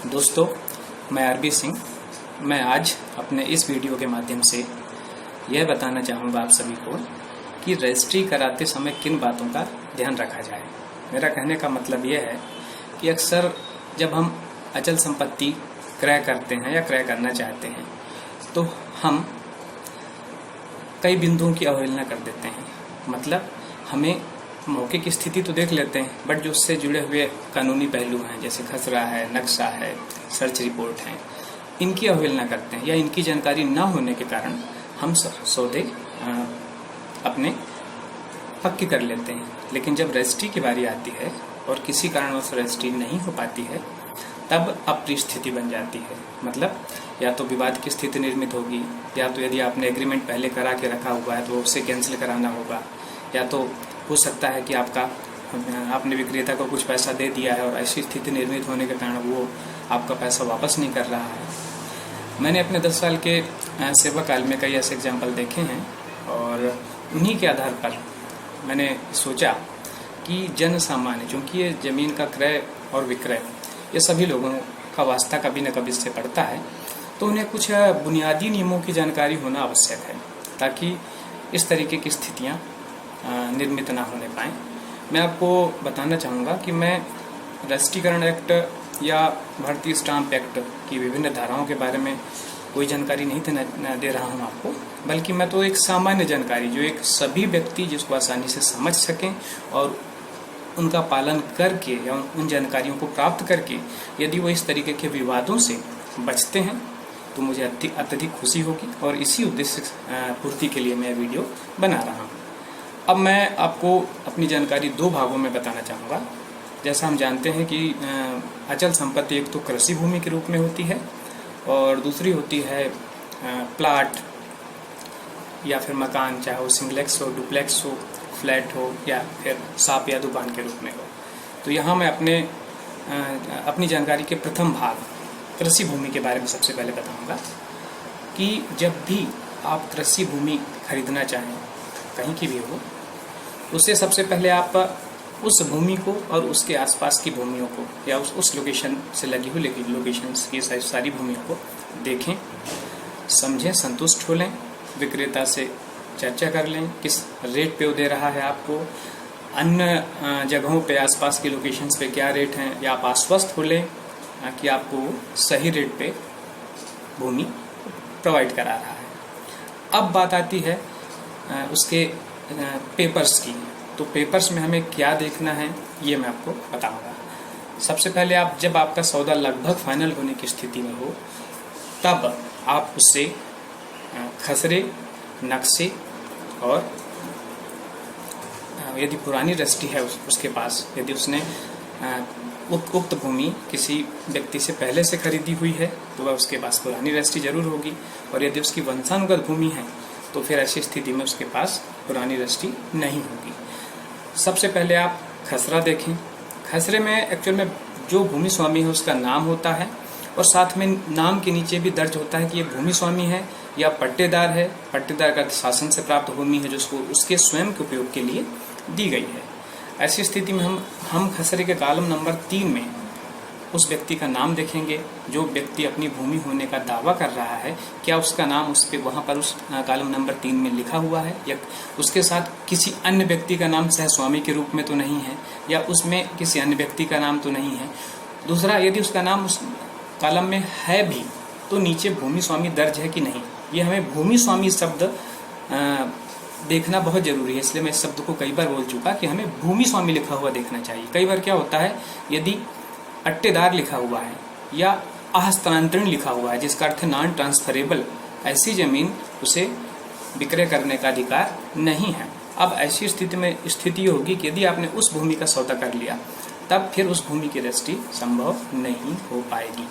दोस्तों, मैं आरबी सिंह। मैं आज अपने इस वीडियो के माध्यम से यह बताना चाहूँगा आप सभी को कि रजिस्ट्री कराते समय किन बातों का ध्यान रखा जाए। मेरा कहने का मतलब यह है कि अक्सर जब हम अचल संपत्ति क्रय करते हैं या क्रय करना चाहते हैं तो हम कई बिंदुओं की अवहेलना कर देते हैं। मतलब हमें मौके की स्थिति तो देख लेते हैं, बट जो उससे जुड़े हुए कानूनी पहलू हैं, जैसे खसरा है, नक्शा है, सर्च रिपोर्ट है, इनकी अवहेलना करते हैं या इनकी जानकारी ना होने के कारण हम सौदे अपने पक्के कर लेते हैं। लेकिन जब रजिस्ट्री की बारी आती है और किसी कारणवश रजिस्ट्री नहीं हो पाती है, तब अप्रिय स्थिति बन जाती है। मतलब या तो विवाद की स्थिति निर्मित होगी, या तो यदि आपने एग्रीमेंट पहले करा के रखा हुआ है तो उसे कैंसिल कराना होगा, या तो हो सकता है कि आपने विक्रेता को कुछ पैसा दे दिया है और ऐसी स्थिति निर्मित होने के कारण वो आपका पैसा वापस नहीं कर रहा है। मैंने अपने 10 साल के सेवा काल में कई ऐसे एग्जाम्पल देखे हैं और उन्हीं के आधार पर मैंने सोचा कि जन सामान्य, चूँकि ये ज़मीन का क्रय और विक्रय ये सभी लोगों का वास्ता कभी न कभी इससे पड़ता है, तो उन्हें कुछ बुनियादी नियमों की जानकारी होना आवश्यक है ताकि इस तरीके की स्थितियाँ निर्मित ना होने पाएँ। मैं आपको बताना चाहूँगा कि मैं रजिस्ट्रीकरण एक्ट या भारतीय स्टाम्प एक्ट की विभिन्न धाराओं के बारे में कोई जानकारी नहीं दे रहा हूँ आपको, बल्कि मैं तो एक सामान्य जानकारी जो एक सभी व्यक्ति जिसको आसानी से समझ सकें और उनका पालन करके या उन जानकारियों को प्राप्त करके यदि वो इस तरीके के विवादों से बचते हैं तो मुझे अत्यधिक खुशी होगी, और इसी उद्देश्य पूर्ति के लिए मैं वीडियो बना रहा हूँ। अब मैं आपको अपनी जानकारी 2 भागों में बताना चाहूँगा। जैसा हम जानते हैं कि अचल संपत्ति एक तो कृषि भूमि के रूप में होती है और दूसरी होती है प्लाट या फिर मकान, चाहे वो सिंगलेक्स हो, डुप्लेक्स हो, फ्लैट हो या फिर शॉप या दुकान के रूप में हो। तो यहाँ मैं अपनी जानकारी के प्रथम भाग कृषि भूमि के बारे में सबसे पहले बताऊँगा कि जब भी आप कृषि भूमि खरीदना चाहें, कहीं की भी हो, उससे सबसे पहले आप उस भूमि को और उसके आसपास की भूमियों को या उस लोकेशन से लगी हुई लोकेशन की सारी भूमियों को देखें, समझें, संतुष्ट हो लें, विक्रेता से चर्चा कर लें किस रेट पे वो दे रहा है आपको, अन्य जगहों पे आसपास की लोकेशंस पे क्या रेट हैं, या आप आश्वस्त हो लें कि आपको सही रेट पे भूमि प्रोवाइड करा रहा है। अब बात आती है उसके पेपर्स की। तो पेपर्स में हमें क्या देखना है ये मैं आपको बताऊंगा। सबसे पहले जब आपका सौदा लगभग फाइनल होने की स्थिति में हो, तब आप उससे खसरे, नक्शे और यदि पुरानी रजिस्ट्री है उसके पास, यदि उसने उक्त भूमि किसी व्यक्ति से पहले से खरीदी हुई है तो वह उसके पास पुरानी रजिस्ट्री जरूर होगी, और यदि उसकी वंशानुगत भूमि है तो फिर ऐसी स्थिति में उसके पास पुरानी रजिस्ट्री नहीं होगी। सबसे पहले आप खसरा देखें। खसरे में एक्चुअल में जो भूमि स्वामी है उसका नाम होता है और साथ में नाम के नीचे भी दर्ज होता है कि ये भूमि स्वामी है या पट्टेदार है। पट्टेदार का शासन से प्राप्त भूमि है जो उसके स्वयं के उपयोग के लिए दी गई है। ऐसी स्थिति में हम खसरे के कॉलम नंबर 3 में उस व्यक्ति का नाम देखेंगे। जो व्यक्ति अपनी भूमि होने का दावा कर रहा है, क्या उसका नाम उस पे वहाँ पर उस कॉलम नंबर 3 में लिखा हुआ है, या उसके साथ किसी अन्य व्यक्ति का नाम सहस्वामी के रूप में तो नहीं है, या उसमें किसी अन्य व्यक्ति का नाम तो नहीं है। दूसरा, यदि उसका नाम उस कॉलम में है भी तो नीचे भूमि स्वामी दर्ज है कि नहीं। ये हमें भूमि स्वामी शब्द देखना बहुत जरूरी है, इसलिए मैं इस शब्द को कई बार बोल चुका कि हमें भूमि स्वामी लिखा हुआ देखना चाहिए। कई बार क्या होता है, यदि पट्टेदार लिखा हुआ है या अहस्तांतरण लिखा हुआ है जिसका अर्थ नॉन ट्रांसफरेबल, ऐसी जमीन उसे विक्रय करने का अधिकार नहीं है। अब ऐसी स्थिति होगी कि यदि आपने उस भूमि का सौदा कर लिया तब फिर उस भूमि की रजिस्ट्री संभव नहीं हो पाएगी।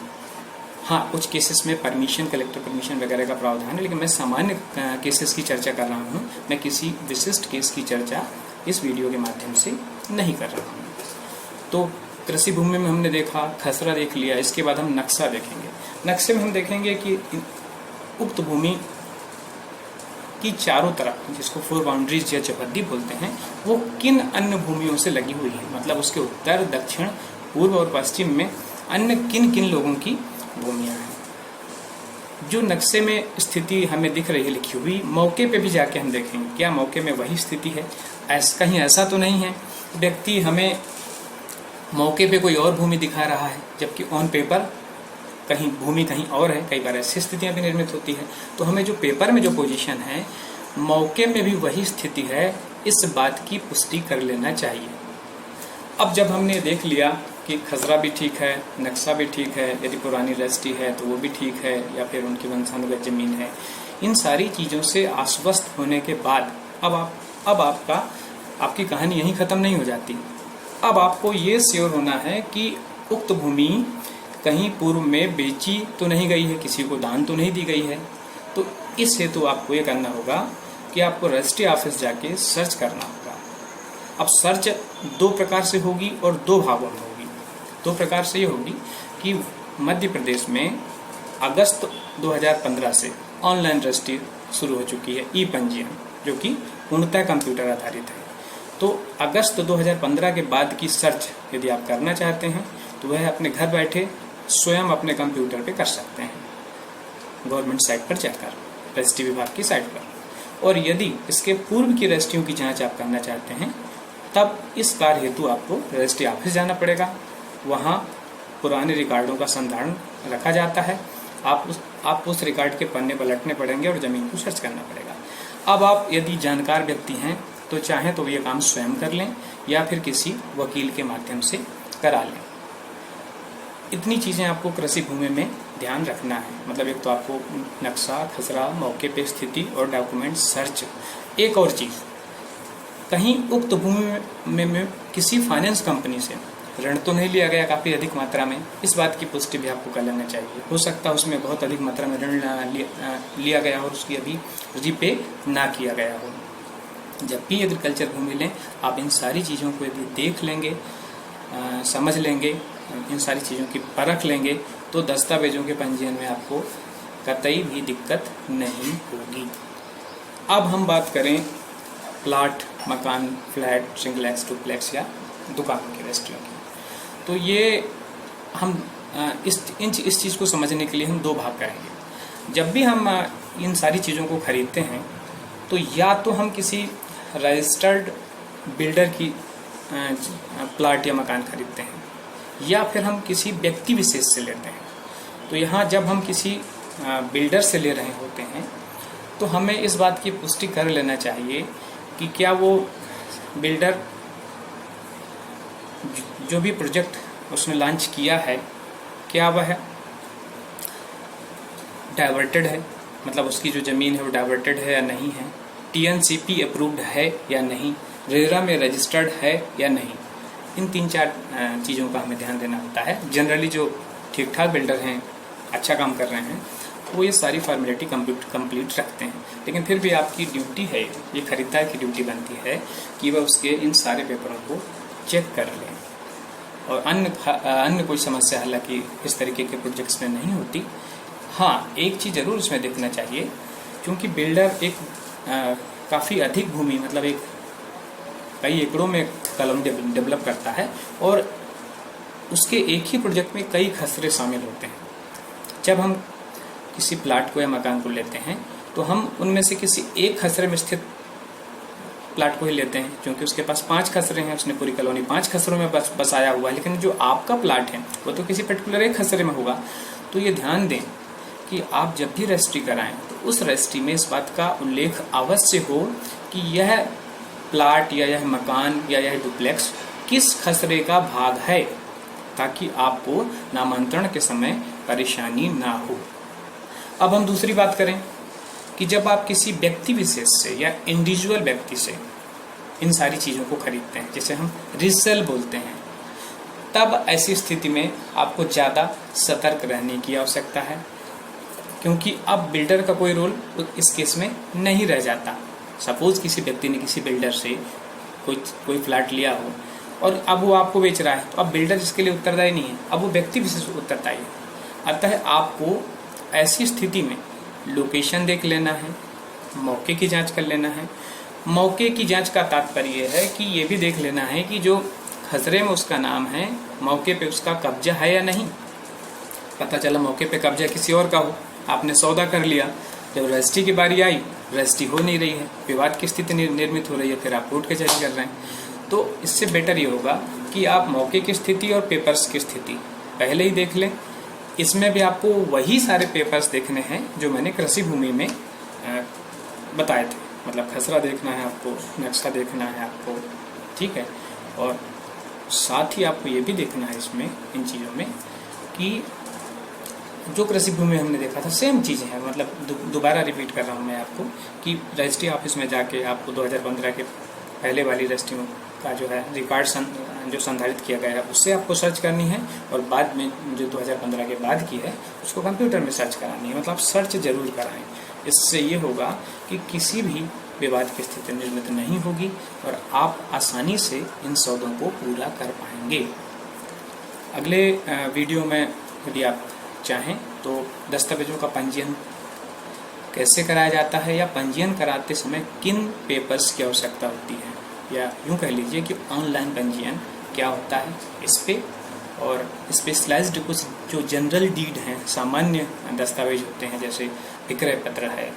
हाँ, कुछ केसेस में परमिशन, कलेक्टर परमिशन वगैरह का प्रावधान है, लेकिन मैं सामान्य केसेस की चर्चा कर रहा हूँ। मैं किसी विशिष्ट केस की चर्चा इस वीडियो के माध्यम से नहीं कर रहा हूँ। तो कृषि भूमि में हमने देखा, खसरा देख लिया, इसके बाद हम नक्शा देखेंगे। नक्शे में हम देखेंगे कि उक्त भूमि की चारों तरफ, जिसको 4 बाउंड्रीज या चौहद्दी बोलते हैं, वो किन अन्य भूमियों से लगी हुई है। मतलब उसके उत्तर, दक्षिण, पूर्व और पश्चिम में अन्य किन किन लोगों की भूमियां हैं। जो नक्शे में स्थिति हमें दिख रही है लिखी हुई, मौके पे भी जाके हम देखेंगे क्या मौके में वही स्थिति है। कहीं ऐसा तो नहीं है व्यक्ति हमें मौके पे कोई और भूमि दिखा रहा है जबकि ऑन पेपर कहीं भूमि कहीं और है। कई बार ऐसी स्थितियां भी निर्मित होती है। तो हमें जो पेपर में जो पोजीशन है मौके में भी वही स्थिति है, इस बात की पुष्टि कर लेना चाहिए। अब जब हमने देख लिया कि खसरा भी ठीक है, नक्शा भी ठीक है, यदि पुरानी रजिस्ट्री है तो वो भी ठीक है, या फिर उनकी वंशानुगत जमीन है, इन सारी चीज़ों से आश्वस्त होने के बाद अब आपकी कहानी यहीं ख़त्म नहीं हो जाती। अब आपको ये श्योर होना है कि उक्त भूमि कहीं पूर्व में बेची तो नहीं गई है, किसी को दान तो नहीं दी गई है। तो इस हेतु आपको ये करना होगा कि आपको रजिस्ट्री ऑफिस जाके सर्च करना होगा। अब सर्च दो प्रकार से होगी और दो भागों में होगी। दो प्रकार से ये होगी कि मध्य प्रदेश में अगस्त 2015 से ऑनलाइन रजिस्ट्री शुरू हो चुकी है, ई पंजीयन, जो कि पूर्णतः कंप्यूटर आधारित है। तो अगस्त 2015 के बाद की सर्च यदि आप करना चाहते हैं तो वह अपने घर बैठे स्वयं अपने कंप्यूटर पे कर सकते हैं, गवर्नमेंट साइट पर जाकर, रजिस्ट्री विभाग की साइट पर। और यदि इसके पूर्व की रजिस्ट्रियों की जांच आप करना चाहते हैं तब इस कार्य हेतु आपको रजिस्ट्री ऑफिस जाना पड़ेगा। वहाँ पुराने रिकॉर्डों का संधारण रखा जाता है। आप उस रिकॉर्ड के पन्ने पलटने पड़ेंगे और ज़मीन को सर्च करना पड़ेगा। अब आप यदि जानकार व्यक्ति हैं तो चाहें तो ये काम स्वयं कर लें या फिर किसी वकील के माध्यम से करा लें। इतनी चीज़ें आपको कृषि भूमि में ध्यान रखना है। मतलब एक तो आपको नक्शा, खसरा, मौके पे स्थिति और डॉक्यूमेंट सर्च। एक और चीज़, कहीं उक्त भूमि में किसी फाइनेंस कंपनी से ऋण तो नहीं लिया गया काफ़ी अधिक मात्रा में, इस बात की पुष्टि भी आपको कर लेना चाहिए। हो सकता है उसमें बहुत अधिक मात्रा में ऋण लिया गया और उसकी अभी रीपे ना किया गया हो। जब भी एग्रीकल्चर भूमि लें आप इन सारी चीज़ों को यदि देख लेंगे, समझ लेंगे, इन सारी चीज़ों की परख लेंगे तो दस्तावेजों के पंजीयन में आपको कतई भी दिक्कत नहीं होगी। अब हम बात करें प्लाट, मकान, फ्लैट, सिंगलेक्स, डुप्लेक्स या दुकानों की रजिस्ट्रियों की। तो ये हम इस चीज़ को समझने के लिए हम दो भाग करेंगे। जब भी हम इन सारी चीज़ों को खरीदते हैं तो या तो हम किसी रजिस्टर्ड बिल्डर की प्लाट या मकान खरीदते हैं या फिर हम किसी व्यक्ति विशेष से लेते हैं। तो यहाँ जब हम किसी बिल्डर से ले रहे होते हैं तो हमें इस बात की पुष्टि कर लेना चाहिए कि क्या वो बिल्डर जो भी प्रोजेक्ट उसने लॉन्च किया है क्या वह डाइवर्टेड है, मतलब उसकी जो ज़मीन है वो डाइवर्टेड है या नहीं है, TNCP अप्रूव्ड है या नहीं, रेरा में रजिस्टर्ड है या नहीं। इन 3-4 चीज़ों का हमें ध्यान देना होता है। जनरली जो ठीक ठाक बिल्डर हैं, अच्छा काम कर रहे हैं, वो ये सारी फॉर्मेलिटी कंप्लीट रखते हैं। लेकिन फिर भी आपकी ड्यूटी है, ये खरीदार की ड्यूटी बनती है कि वह उसके इन सारे पेपरों को चेक कर लें। और अन्य कोई समस्या हालांकि इस तरीके के प्रोजेक्ट्स में नहीं होती। हाँ, एक चीज़ ज़रूर इसमें देखना चाहिए, क्योंकि बिल्डर एक काफ़ी अधिक भूमि, मतलब एक कई एकड़ों में कॉलोनी डेवलप करता है और उसके एक ही प्रोजेक्ट में कई खसरे शामिल होते हैं। जब हम किसी प्लाट को या मकान को लेते हैं तो हम उनमें से किसी एक खसरे में स्थित प्लाट को ही लेते हैं, क्योंकि उसके पास 5 खसरे हैं, उसने पूरी कॉलोनी 5 खसरों में बसाया हुआ है। लेकिन जो आपका प्लाट है वो तो किसी पर्टिकुलर एक खसरे में होगा। तो ये ध्यान दें कि आप जब भी रजिस्ट्री कराएं तो उस रजिस्ट्री में इस बात का उल्लेख अवश्य हो कि यह प्लाट या यह मकान या यह डुप्लेक्स किस खसरे का भाग है, ताकि आपको नामांतरण के समय परेशानी ना हो। अब हम दूसरी बात करें कि जब आप किसी व्यक्ति विशेष से या इंडिविजुअल व्यक्ति से इन सारी चीज़ों को खरीदते हैं, जिसे हम रीसेल बोलते हैं, तब ऐसी स्थिति में आपको ज़्यादा सतर्क रहने की आवश्यकता है, क्योंकि अब बिल्डर का कोई रोल इस केस में नहीं रह जाता। सपोज किसी व्यक्ति ने किसी बिल्डर से कोई फ्लैट लिया हो और अब वो आपको बेच रहा है, तो अब बिल्डर इसके लिए उत्तरदायी नहीं है, अब वो व्यक्ति विशेष उत्तरदायी है। अतः आपको ऐसी स्थिति में लोकेशन देख लेना है, मौके की जांच कर लेना है। मौके की जांच का तात्पर्य है कि ये भी देख लेना है कि जो खसरे में उसका नाम है, मौके पे उसका कब्जा है या नहीं। पता चला मौके पे कब्जा किसी और का हो, आपने सौदा कर लिया, जब रजिस्ट्री की बारी आई रजिस्ट्री हो नहीं रही है, विवाद की स्थिति निर्मित हो रही है, फिर आप कोर्ट कचहरी कर रहे हैं। तो इससे बेटर ये होगा कि आप मौके की स्थिति और पेपर्स की स्थिति पहले ही देख लें। इसमें भी आपको वही सारे पेपर्स देखने हैं जो मैंने कृषि भूमि में बताए थे, मतलब खसरा देखना है आपको, नक्शा देखना है आपको, ठीक है। और साथ ही आपको ये भी देखना है इसमें, इन चीज़ों में, कि जो कृषि भूमि हमने देखा था सेम चीज़ें हैं। मतलब दोबारा रिपीट कर रहा हूँ मैं आपको कि रजिस्ट्री ऑफिस में जाके आपको 2015 के पहले वाली रजिस्ट्रियों का जो है रिकॉर्ड जो संधारित किया गया है उससे आपको सर्च करनी है, और बाद में जो 2015 के बाद की है उसको कंप्यूटर में सर्च करानी है। मतलब सर्च जरूर कराएं। इससे ये होगा कि किसी भी विवाद की स्थिति निर्मित नहीं होगी और आप आसानी से इन सौदों को पूरा कर पाएंगे। अगले वीडियो में यदि आप चाहें तो दस्तावेजों का पंजीयन कैसे कराया जाता है, या पंजीयन कराते समय किन पेपर्स की आवश्यकता होती है, या यूँ कह लीजिए कि ऑनलाइन पंजीयन क्या होता है इस पे, और स्पेशलाइज्ड कुछ जो जनरल डीड हैं, सामान्य दस्तावेज होते हैं, जैसे विक्रय पत्र है,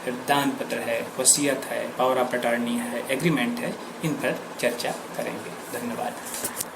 फिर दान पत्र है, वसीयत है, पावर ऑफ अटॉर्नी है, एग्रीमेंट है, इन पर चर्चा करेंगे। धन्यवाद।